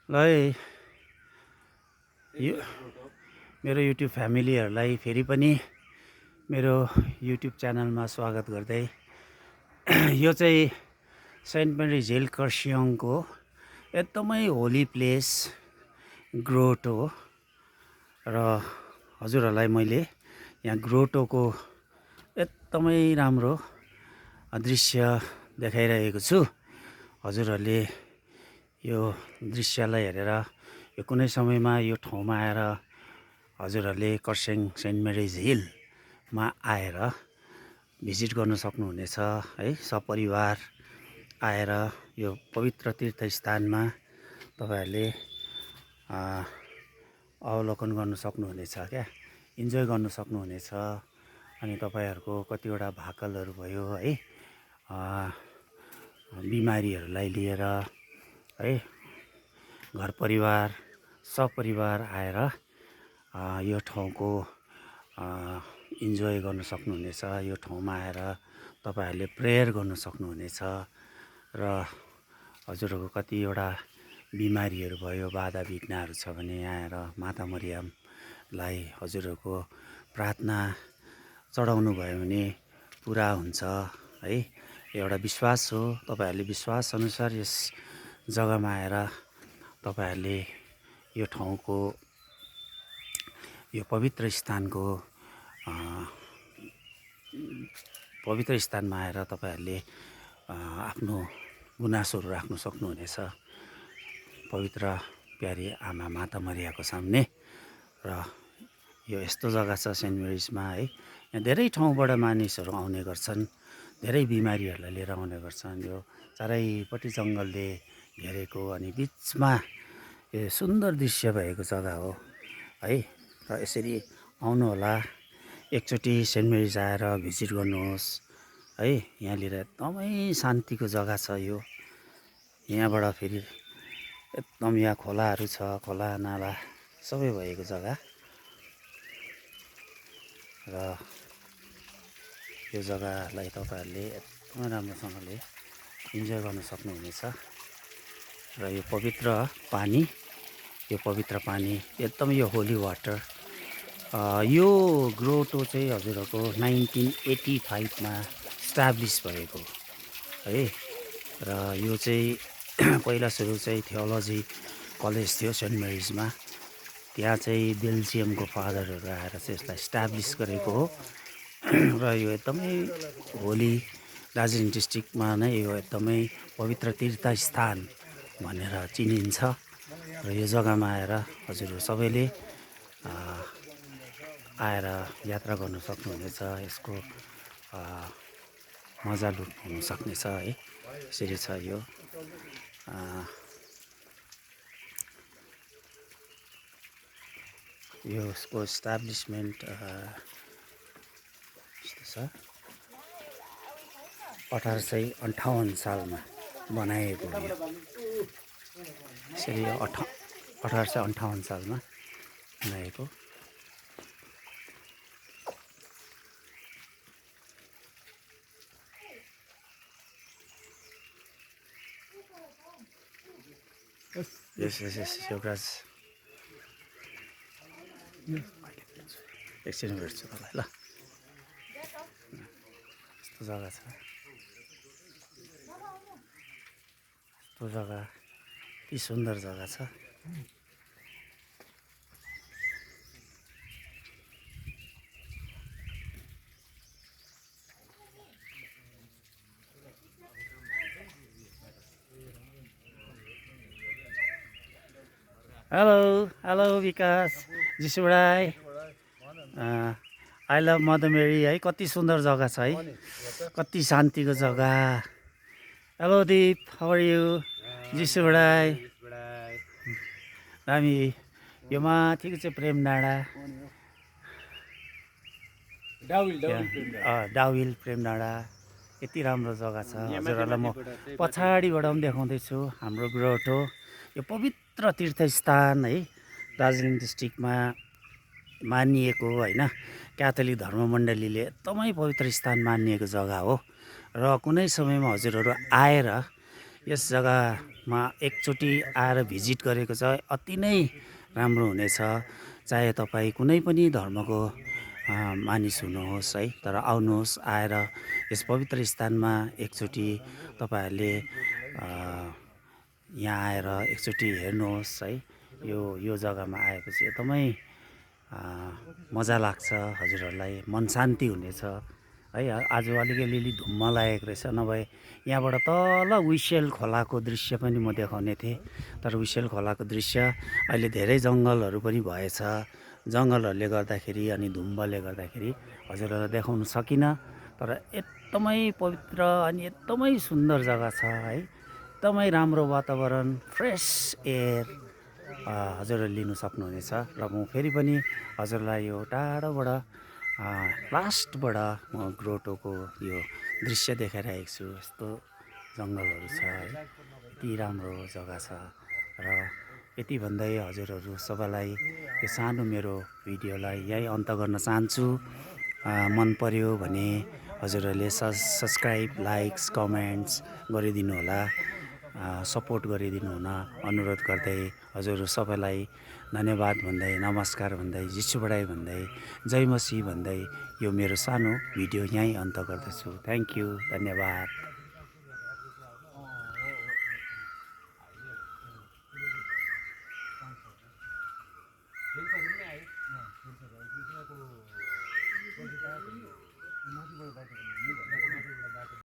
ल है यो मेरो युट्युब फ्यामिलीहरूलाई फेरि पनि मेरो युट्युब च्यानलमा स्वागत गर्दै यो चाहिँ सेन्ट मेरिज हिल खरसाङको एकदमै होली प्लेस ग्रोट हो र हजुरहरूलाई मैले यहाँ ग्रोटोको एकदमै राम्रो दृश्य देखाइरहेको छु। हजुरहरूले यो दृश्यलाई हेरेर यो कुनै समयमा यो ठाउँमा आएर हजुरहरूले खरसाङ सेन्ट मेरिज हिलमा आएर भिजिट गर्न सक्नुहुनेछ है। सपरिवार आएर यो पवित्र तीर्थस्थानमा तपाईँहरूले अवलोकन गर्न सक्नुहुनेछ क्या, इन्जोय गर्न सक्नुहुनेछ। अनि तपाईँहरूको कतिवटा भाकलहरू भयो है, बिमारीहरूलाई लिएर है, घर परिवार सपरिवार आएर यो ठाउँको इन्जोय गर्न सक्नुहुनेछ। यो ठाउँमा आएर तपाईँहरूले प्रेयर गर्न सक्नुहुनेछ र हजुरहरूको कतिवटा बिमारीहरू भयो, बाधा विघ्नहरू छ भने आएर माता मरियमलाई हजुरहरूको प्रार्थना चढाउनु भयो भने पुरा हुन्छ है। एउटा विश्वास हो। तपाईँहरूले विश्वास अनुसार यस जग्गामा आएर तपाईँहरूले यो ठाउँको यो पवित्र स्थानमा आएर तपाईँहरूले आफ्नो गुनासोहरू राख्नु सक्नुहुनेछ पवित्र प्यारी आमा माता मरियाको सामने। र यो यस्तो जग्गा छ सेन्ट मेरिजमा है, यहाँ धेरै ठाउँबाट मानिसहरू आउने गर्छन्, धेरै बिमारीहरूलाई लिएर आउने गर्छन्। यो चारैपट्टि जङ्गलले घेरेको अनि बिचमा यो सुन्दर दृश्य भएको जग्गा हो है। र यसरी आउनुहोला, एकचोटि सेन्ट मेरिज आएर भिजिट गर्नुहोस् है। यहाँनिर एकदमै शान्तिको जग्गा छ यो। यहाँबाट फेरि एकदम यहाँ खोलाहरू छ, खोला नाला सबै भएको जग्गा र यो जग्गालाई तपाईँहरूले एकदमै राम्रोसँगले इन्जोय गर्न सक्नुहुनेछ। र यो पवित्र पानी एकदम यो होली वाटर। यो ग्रोटो चाहिँ हजुरहरूको 1985मा स्टाब्लिस भएको है। र यो चाहिँ पहिला सुरु चाहिँ थियोलोजी कलेज थियो सेन्ट मेरिजमा, त्यहाँ चाहिँ बेल्जियमको फादरहरू आएर चाहिँ यसलाई स्टाब्लिस गरेको हो। र यो एकदमै होली, दार्जिलिङ डिस्ट्रिक्टमा नै यो एकदमै पवित्र तीर्थस्थान भनेर चिनिन्छ। र यो जग्गामा आएर हजुरहरू सबैले आएर यात्रा गर्नु सक्नुहुनेछ, यसको मजा लुट्नु सक्नेछ है। यसरी छ यो यसको इस्टाब्लिसमेन्ट यस्तो छ, 1858 सालमा बनाएको हो यो। यसरी 1858 सालमा बनाएको। यस योगराज एकछिन भेट्छु तपाईँलाई ल। यस्तो जग्गा छ, यस्तो जग्गा यति सुन्दर जग्गा छ। हेलो विकास जिसुराई, आई लभ मदर मेरी है। कति सुन्दर जग्गा छ है, कति शान्तिको जग्गा। हेलो दिप, हाउ आर यु? जिसुराई दामी। यो माथिको चाहिँ प्रेम डाँडा, डाउहिल प्रेम डाँडा। यति राम्रो जग्गा छ। हजुरहरूलाई म पछाडिबाट पनि देखाउँदैछु हाम्रो ग्रोटो, यो पवित्र तीर्थस्थान है। दार्जिलिङ डिस्ट्रिक्टमा मानिएको होइन, क्याथोलिक धर्ममण्डलीले एकदमै पवित्र स्थान मानिएको जग्गा हो। र कुनै समयमा हजुरहरू आएर यस जग्गा मा एकचोटि आएर भिजिट गरेको चाहिँ अति नै राम्रो हुनेछ। चाहे तपाईँ कुनै पनि धर्मको मानिस हुनुहोस् है, तर आउनुहोस्, आएर यस पवित्र स्थानमा एकचोटि तपाईँहरूले यहाँ आएर एकचोटि हेर्नुहोस् है। यो जग्गामा आएपछि एकदमै मजा लाग्छ, हजुरहरूलाई मन शान्ति हुनेछ है। आज अलिअलि धुम्म लागेको रहेछ, नभए यहाँबाट तल विसेल खोलाको दृश्य पनि म देखाउने थिएँ, तर विसेल खोलाको दृश्य अहिले धेरै जङ्गलहरू पनि भएछ। जङ्गलहरूले गर्दाखेरि अनि धुम्मले गर्दाखेरि हजुरहरूलाई देखाउन सकिनँ, तर एकदमै पवित्र अनि एकदमै सुन्दर जग्गा छ है। एकदमै राम्रो वातावरण, फ्रेस एयर हजुरहरूले लिनु सक्नुहुनेछ। र म फेरि पनि हजुरलाई यो टाढोबाट लास्टबाट म ग्रोटोको यो दृश्य देखाइरहेको छु। यस्तो जङ्गलहरू छ है, यति राम्रो जग्गा छ। र यति भन्दै हजुरहरू सबैलाई यो सानो मेरो भिडियोलाई यहीँ अन्त गर्न चाहन्छु। मन पर्यो भने हजुरहरूले सब्सक्राइब, लाइक्स, कमेन्ट्स गरिदिनु होला, सपोर्ट गरिदिनु हुन अनुरोध गर्दै हजुरहरू सबैलाई धन्यवाद भन्दै, नमस्कार भन्दै, जिसु बडाई भन्दै, जय मसीह भन्दै यो मेरो सानो भिडियो यहीँ अन्त गर्दछु। थ्याङ्क यू, धन्यवाद।